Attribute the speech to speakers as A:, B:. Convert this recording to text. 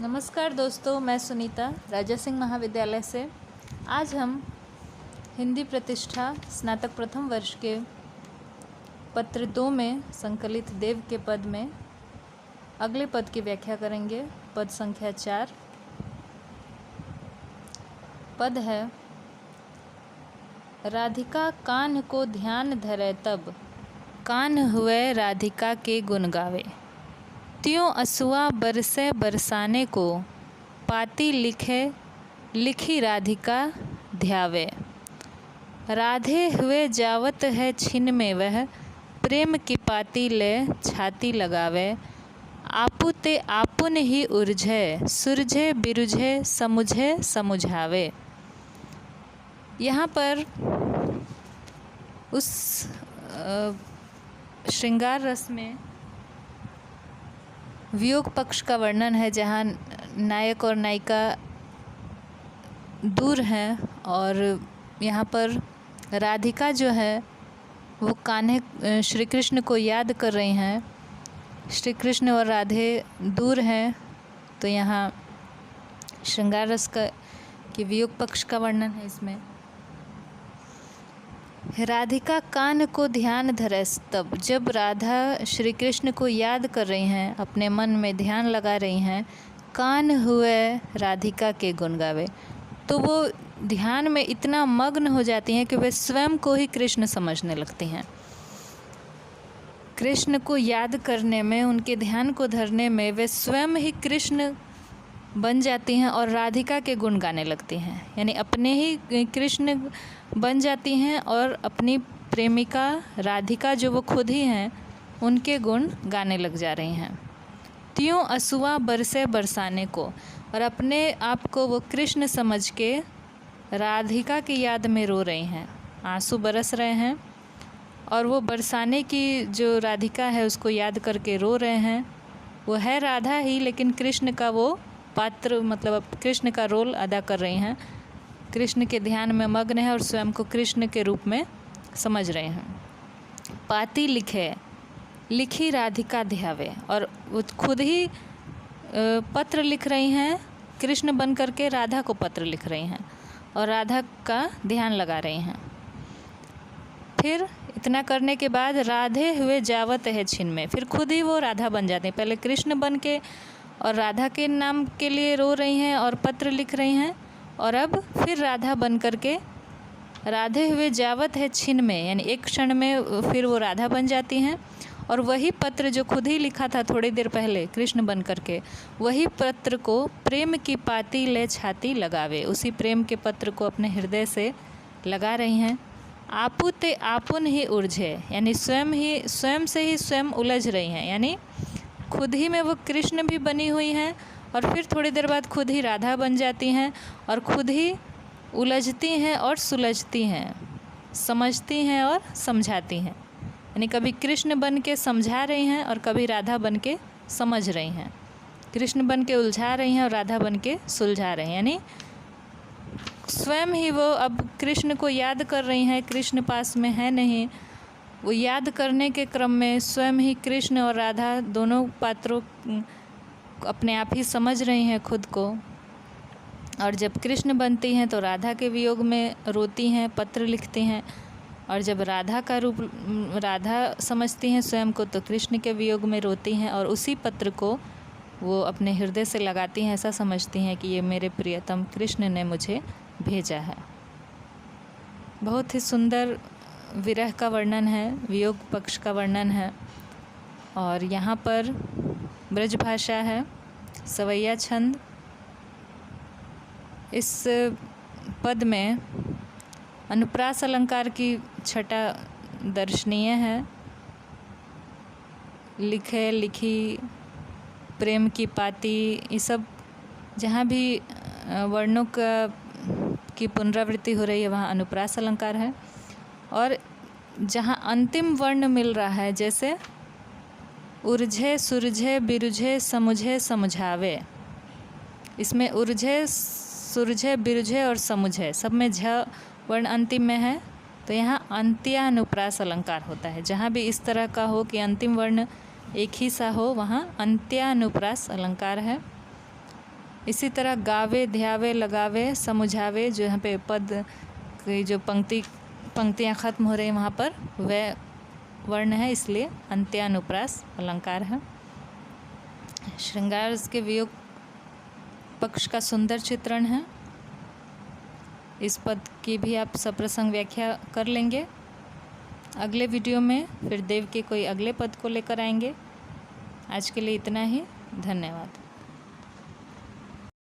A: नमस्कार दोस्तों, मैं सुनीता राजा सिंह महाविद्यालय से। आज हम हिंदी प्रतिष्ठा स्नातक प्रथम वर्ष के पत्र 2 में संकलित देव के पद में अगले पद की व्याख्या करेंगे। पद संख्या 4। पद है, राधिका कान को ध्यान धरे तब, कान हुए राधिका के गुण गावे। त्यों असुआ बरसे बरसाने को, पाती लिखे लिखी राधिका ध्यावे। राधे हुए जावत है छिन में वह, प्रेम की पाती ले छाती लगावे। आपु ते आपुन ही उर्झे, सुरझे बिरुझे समुझे समुझावे। यहाँ पर उस श्रृंगार रस में वियोग पक्ष का वर्णन है, जहाँ नायक और नायिका दूर हैं और यहाँ पर राधिका जो है वो कान्हे श्री कृष्ण को याद कर रही हैं। श्री कृष्ण और राधे दूर हैं, तो यहाँ श्रृंगार रस का कि वियोग पक्ष का वर्णन है। इसमें राधिका कान को ध्यान धरे तब, जब राधा श्री कृष्ण को याद कर रही हैं, अपने मन में ध्यान लगा रही हैं, कान हुए राधिका के गुण गावे, तो वो ध्यान में इतना मग्न हो जाती हैं कि वे स्वयं को ही कृष्ण समझने लगती हैं। कृष्ण को याद करने में, उनके ध्यान को धरने में वे स्वयं ही कृष्ण बन जाती हैं और राधिका के गुण गाने लगती हैं। यानी अपने ही कृष्ण बन जाती हैं और अपनी प्रेमिका राधिका जो वो खुद ही हैं, उनके गुण गाने लग जा रही हैं। त्यों असुआ बरसे बरसाने को, और अपने आप को वो कृष्ण समझ के राधिका की याद में रो रही हैं। आंसू बरस रहे हैं और वो बरसाने की जो राधिका है उसको याद करके रो रहे हैं। वो है राधा ही, लेकिन कृष्ण का वो पात्र, मतलब कृष्ण का रोल अदा कर रही हैं। कृष्ण के ध्यान में मग्न है और स्वयं को कृष्ण के रूप में समझ रहे हैं। पाती लिखे लिखी राधिका ध्यावे, और वो खुद ही पत्र लिख रही हैं, कृष्ण बन करके राधा को पत्र लिख रही हैं और राधा का ध्यान लगा रही हैं। फिर इतना करने के बाद राधे हुए जावत है छिन में, फिर खुद ही वो राधा बन जाती हैं। पहले कृष्ण बन के और राधा के नाम के लिए रो रही हैं और पत्र लिख रही हैं, और अब फिर राधा बन करके राधे हुए जावत है छिन में, यानी एक क्षण में फिर वो राधा बन जाती हैं। और वही पत्र जो खुद ही लिखा था थोड़ी देर पहले कृष्ण बन करके, वही पत्र को प्रेम की पाती ले छाती लगावे, उसी प्रेम के पत्र को अपने हृदय से लगा रही हैं। आपु ते आपुन ही उर्झे, यानी स्वयं से ही स्वयं उलझ रही हैं। यानी खुद ही में वो कृष्ण भी बनी हुई हैं और फिर थोड़ी देर बाद खुद ही राधा बन जाती हैं और खुद ही उलझती हैं और सुलझती हैं, समझती हैं और समझाती हैं। यानी कभी कृष्ण बन के समझा रही हैं और कभी राधा बन के समझ रही हैं। कृष्ण बन के उलझा रही हैं और राधा बन के सुलझा रही हैं। यानी स्वयं ही वो अब कृष्ण को याद कर रही हैं, कृष्ण पास में है नहीं। वो याद करने के क्रम में स्वयं ही कृष्ण और राधा दोनों पात्रों अपने आप ही समझ रही हैं खुद को। और जब कृष्ण बनती हैं तो राधा के वियोग में रोती हैं, पत्र लिखती हैं, और जब राधा का रूप राधा समझती हैं स्वयं को तो कृष्ण के वियोग में रोती हैं और उसी पत्र को वो अपने हृदय से लगाती हैं। ऐसा समझती हैं कि ये मेरे प्रियतम कृष्ण ने मुझे भेजा है। बहुत ही सुंदर विरह का वर्णन है, वियोग पक्ष का वर्णन है। और यहाँ पर ब्रज भाषा है, सवैया छंद। इस पद में अनुप्रास अलंकार की छटा दर्शनीय है। लिखे लिखी प्रेम की पाती, ये सब जहाँ भी वर्णों की पुनरावृत्ति हो रही है वहाँ अनुप्रास अलंकार है। और जहाँ अंतिम वर्ण मिल रहा है, जैसे उर्झे सुरझे बिरुझे समुझे समुझावे, इसमें उर्झे सुरझे बिरुझे और समुझे सब में झ वर्ण अंतिम में है, तो यहाँ अंत्यानुप्रास अलंकार होता है। जहाँ भी इस तरह का हो कि अंतिम वर्ण एक ही सा हो, वहाँ अंत्यानुप्रास अलंकार है। इसी तरह गावे, ध्यावे, लगावे, समुझावे, जो यहाँ पे पद की जो पंक्तियाँ ख़त्म हो रही हैं वहाँ पर वह वर्ण है, इसलिए अंत्यानुप्रास अलंकार है। श्रृंगार के वियोग पक्ष का सुंदर चित्रण है। इस पद की भी आप सप्रसंग व्याख्या कर लेंगे। अगले वीडियो में फिर देव के कोई अगले पद को लेकर आएंगे। आज के लिए इतना ही। धन्यवाद।